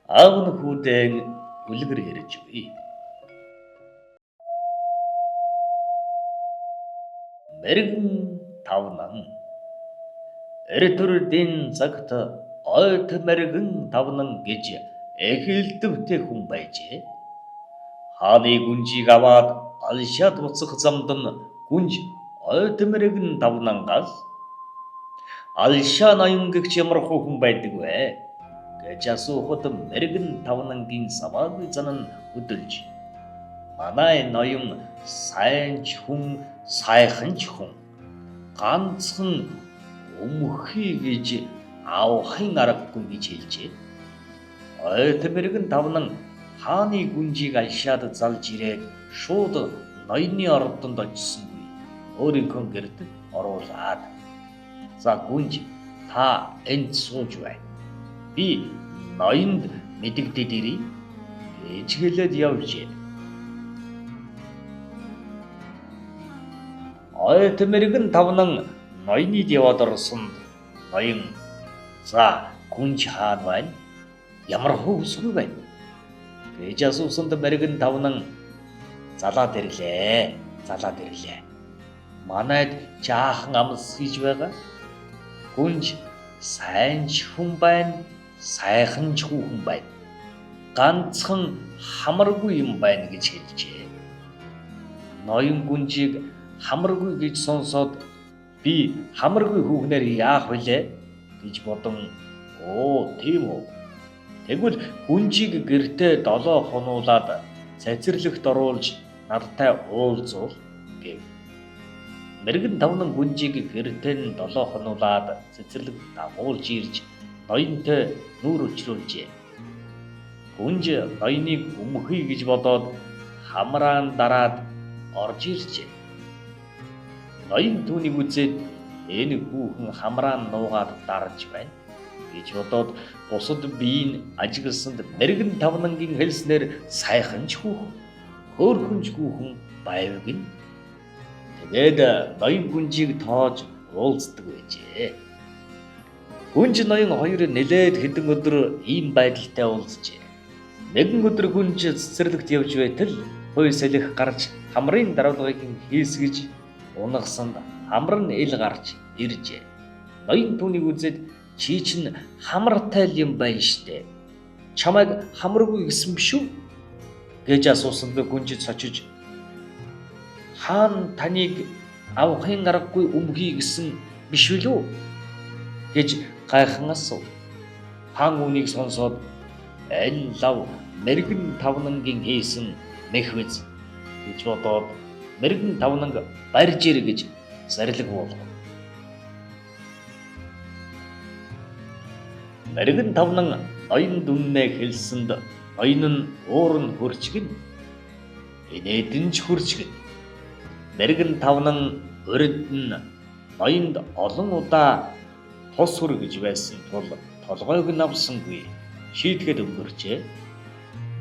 Аав нь хүүдээ үлгэр ярьж өгье. Мэргэн тавнан эрдүрдийн цагт ойт мэргэн тавнан гэж эхэлдвтэй хүн байжээ. Хааны гүнжийг аваад алшаад буцах замд нь гүнж ойт мэргэн тавнангаас алшаа ноён гэгч ямар хүн байдаг вэ гэж асуухад мэргэн тавнангийн самаагүй зан нь хөдөлж манай ноён сайн ч хүн сайхан ч хүн ганцхан өмөхий гэж авахын аргагүй гэж хэлжээ. Ойт мэргэн тавнан хааны гүнжийг алшаад залж ирээд шууд ноёны ордонд очисонгүй. Өөрийнхөө гэрд оруулаад за гүнж та энд сууж бай. Би ноёнд мэдэгдээд ирье гэж хэлээд явжээ. Ойт мэргэн тавнан ноёныг яваад орсонд ноён за гүнж хаана байна? Ямар хөвсгүй байна? Гэж асуусанд мэргэн тавнан залаад ирлээ. Манайд жаахан амс хийж байгаа. Гүнж сайн ч хүн байна, сайхан ч хүн байна. Ганцхан хамаргүй юм байна гэж хэлжээ. Ноён гүнжийг хамаргүй гэж сонсоод би хамаргүй хүүхнээр яах вүлээ гэж бодон тийм үү. Тэгвэл гүнжийг гэртээ 7 хонуулаад цацралэгт оруулж надтай уулзуул гэв. Мэргэн тавнан гүнжийг гэртээ нь 7 хонуулаад цацралэгт дагуулж ирж ноёнтой нүүр өчрүүлжээ. Гүнж ноёныг өмөхий гэж бодоод хамраан дараад орж иржээ. Ноён түүнийг үзээд энэ хүүхэн хамраан нуугаад дарж байна гэж бодоод бусад биеийн ажигласанд мэргэн тавнангийн хэлснээр сайхан ч хүүхэн, хөөрхөн ч хүүхэн байв гин. Тэгээд ноён гүнжийг тоож уулздаг байжээ. Гүнж ноён хоёр нэлээд хэдэн өдөр ийм байдалтай уулзжээ. Нэгэн өдөр гүнж цэцэрлэгт явж байтал хой салхи гарч хамрын дарвалгыг хийсгэж унагсанд хамар нь ил гарч иржээ. Ноён түүнийг үзээд чи чинь хамартай юм байна штэ. Чамайг хамаргүй гэсэн биш үү? Гэж асуусанд гүнж цочиж хаан таныг авахын аргагүй өмгий гэсэн биш үлээ гэж гайхан асуув. Хаан үүнийг сонсоод энэ лав мэргэн тавнангийн хийсэн мэхвэз гэж бодоод мэргэн тавнанг барьж ир гэж зарлиг болгов. Мэргэн тавнан ноён дүннээ хэлсэнд ноён нь уур нь хөрчгөн инээдэн ч хөрчгөн. Мэргэн тавнан өрөд нь ноёнд олон удаа тус хөр гэж байсан тул толгойг нь авсангүй шийтгэд өнгөрчээ.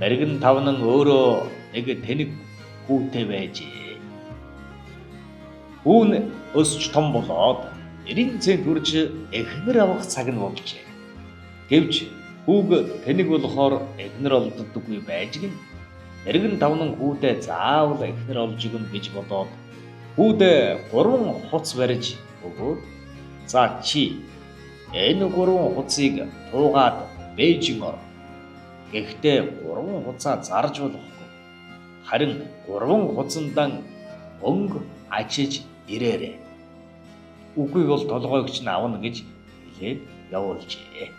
Мэргэн тавнан өөрөө нэг тэнэг хүүтэй байжээ. Хүүн өсч том болоод 90 цент хүрж эхнэр авах цаг нь болжээ. Гэвч хүүг тэнэг болохоор эхнэр олддоггүй байж гин. Мэргэн тавнан хүүдээ заавал эхнэр олж өгнө гэж бодоод хүүдээ 3 хуц барьж өгөөд за чи энэ 3 хуцыг туугаад Бээжин ор. Гэхдээ 3 хуцаа зарж болохгүй. Харин 3 хуцандан өнгө ачиж ирээрэй. Үгүй бол толгойг ч авна гэж хэлээд явуулжээ.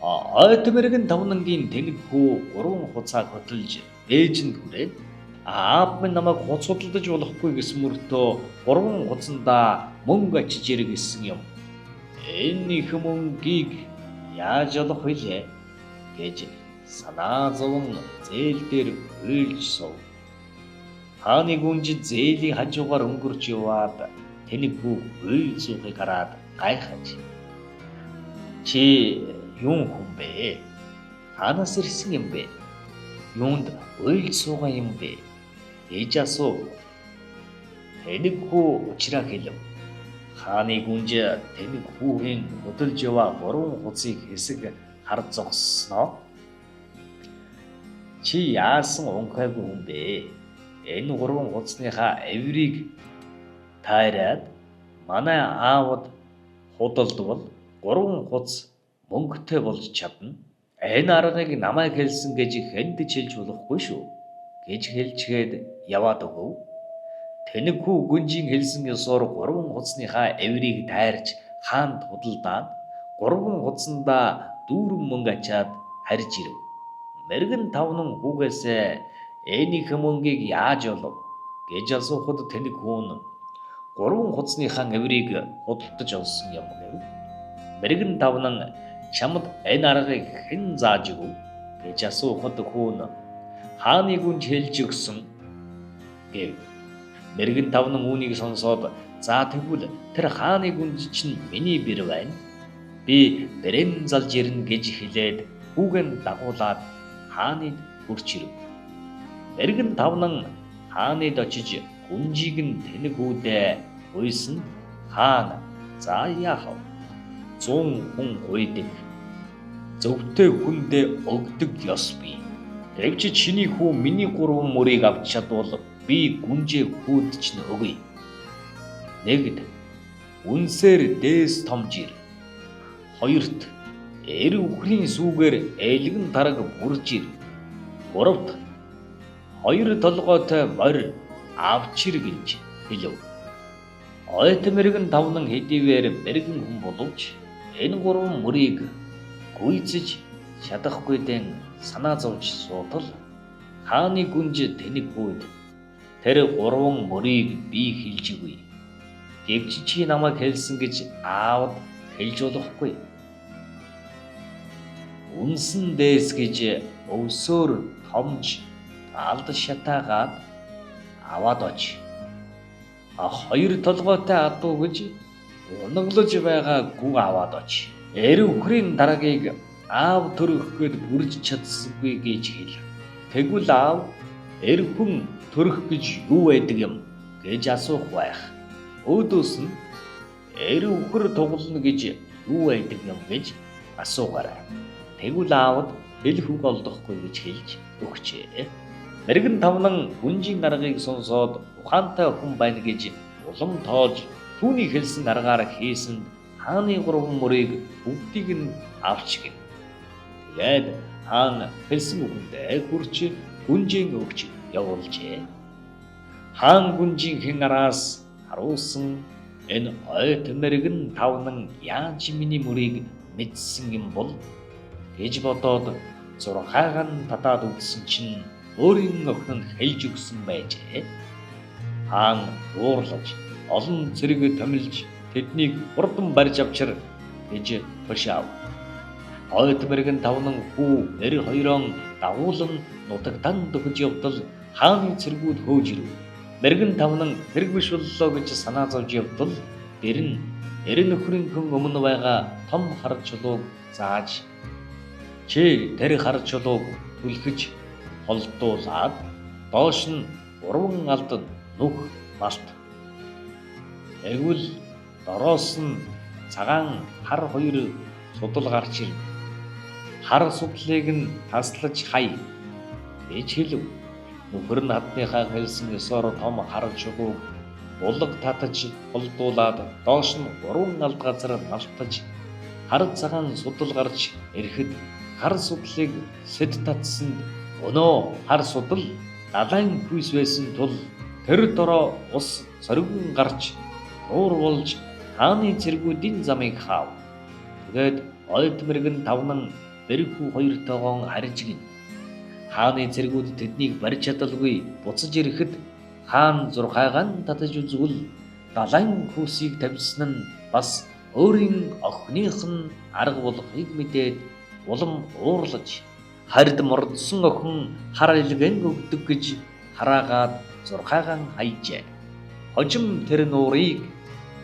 Ойт мэргэн тавнангийн тэнэг хүү 3 хуцаа хөтөлж ээжинд хүрээд аав минь намайг хуц худалдаж болохгүй гэсэн мөртөө 3 хуцандаа мөнгө ачиж ирэх гэсэн юм. Энэ их мөнгийг яаж олох вүлээ гэж санаа зовон зээл дээр уйлж суув. Хааны гүнж зээлийн хажуугаар өнгөрч яваад тэнэг хүү уйл суухыг хараад гайхаж чи юун хүн бэ? Хаанаас ирсэн юм бэ? Юунд уйл суугаа юм бэ? Гэж асуув. Тэнэг хүү учраа хэлв. Хааны гүнж тэнэг хүүгийн хөдөлж яваа 3 хуцыг хэсэг хар зогссноо. Чи яасан унхаагүй хүн бэ? Энэ гурван хуцсныхаа авирыг тайраад манай аавд худалдвал гурван хуц мөнгөтэй болж чадна. Энэ аргыг намайг хэлсэн гэж хэнд ч хэлж болохгүй шүү гэж хэлчихэд яваад өгөв. Тэнэг хүү гүнжийн хэлсэн ёсоор гурван хуцсныхаа авирыг тайрч хаанд худалдаад гурван хуцсандаа дүүрэн мөнгө ачаад харж ирэв. Мэргэн тавнан хүүгээсээ энийх мөнгийг яаж олов гэж асуухад тэнэг хүн гурван хуцсныхаа авирыг худалдаж олсон юм гэв. Мэргэн тавнан чамд энэ аргыг хэн зааж өгөв гэж асуухад хүн хааны гүнж хэлж өгсөн гэв. Мэргэн тавнан үүнийг сонсоод за тэгвэл тэр хааны гүнж чинь миний бэр байна. Би бэрэн залж ирнэ гэж хэлээд хүүгэн дагуулад хааныг хурч ирэв. Мэргэн тавнан хааныг очиж гүнжийг нь тэнэг хүүдээ гуйсан. Хаан за яах вэ? 100 хүн гуйдаг. Зөвхтэй хүндээ өгдөг ёс бий. Гэвч чиний хүү миний 3 мөрийг авч чадвал би гүнжээ хүүд чинь өгье. Нэгд үнсээр дээс томжир. Хоёрт эр үхрийн сүүгээр ээлгэн тараг бүрж ир. Гуравт 2 толгойтой морь авчир гэж хэлв. Ойт мэргэн тавнан хэдийгээр мэргэн хүн боловч энэ 3 мөрийг гүйцэж чадахгүй дэн санаа зовж суутал хааны гүнж тэнэг хүүд тэр 3 мөрийг би хэлж өгье. Гэвч чи намайг хэлсэн гэж аавд хэлж болохгүй. Үнсэн дээс гэж өвсөөр томж алд шатаагаад аваад оч. 2 толгойтой адуу гэж унаглаж байгаа гүү аваад оч. Эр үхрийн дараагийг аав төрөхөд бүрж чадсангүй гэж хэл. Тэгвэл аав эр хүн төрөх гэж юу байдаг юм гэж асуух байх. Өөдөөс нь эр үхэр тоглоно гэж юу байдаг юм гэж асуугаарай. Тэгвэл аавд хэлэх үг олдохгүй гэж хэлж өгчээ. Мэргэн тавнан гүнжийн аргыг сонсоод ухаантай хүн байна гэж улам тоож түүний хэлсэн аргаар хийсэнд хааны 3 мөрийг бүгдийг нь авч гин. Тэгээд хаан хэлсэн үгэндээ хүрч гүнжийн өгч явуулжээ. Хаан гүнжийн араас харуулсан энэ ойт мэргэн тавнан яаж миний мөрийг мэдсэн юм бол гэж бодоод 6-аагаа татаад үзсэн чинь өөрийн охинд хэлж өгсөн байжээ. Хаан уурлаж олон цэрэг томилж тэднийг хурдан барьж авчир гэж тушаав. Ойт мэргэн тавнан хүү нэр хоёроо дагуулan нутагтан дөхөж явдал хааны цэргүүд хөөж ирэв. Мэргэн тавнан хэрэг биш боллоо гэж санаа зовж явдал дэр нь эр нөхрийн хүн өмнө байгаа том хар чулууг зааж чи тэр хар чулууг түлхэж холдуулаад доош нь 3 алд нүх малт. Тэгвэл дороос нь цагаан хар 2 судал гарч ирнэ. Хар судлыг нь таслаж хай гэж хэлв. Нөхөр нь хадныхаа хэлсэн ёсоор том хар чулууг булаг татаж холдуулаад доош нь 3 алд газар малтаж хар цагаан судал гарч ирэхэд хар судлыг сэт татсанд өнөө хар судал далайн хүйс байсан тул тэр дороо ус соргон гарч нуур болж хааны цэргүүдийн замыг хаав. Тэгээд ойт мэргэн тавнан бэрхүү хоёртойгоо харж гин. Хааны цэргүүд тэднийг барьж чадалгүй буцаж ирэхэд хаан 6-аагаа татаж үзвэл далайн хүйсийг тавьсан нь бас өөрийн охиных нь арга болохыг мэдээд улам уурлаж хард мордсон охин хар илгэн өгдөг гэж хараагаад 6-аагаа хайжээ. Хожим тэр нуурыг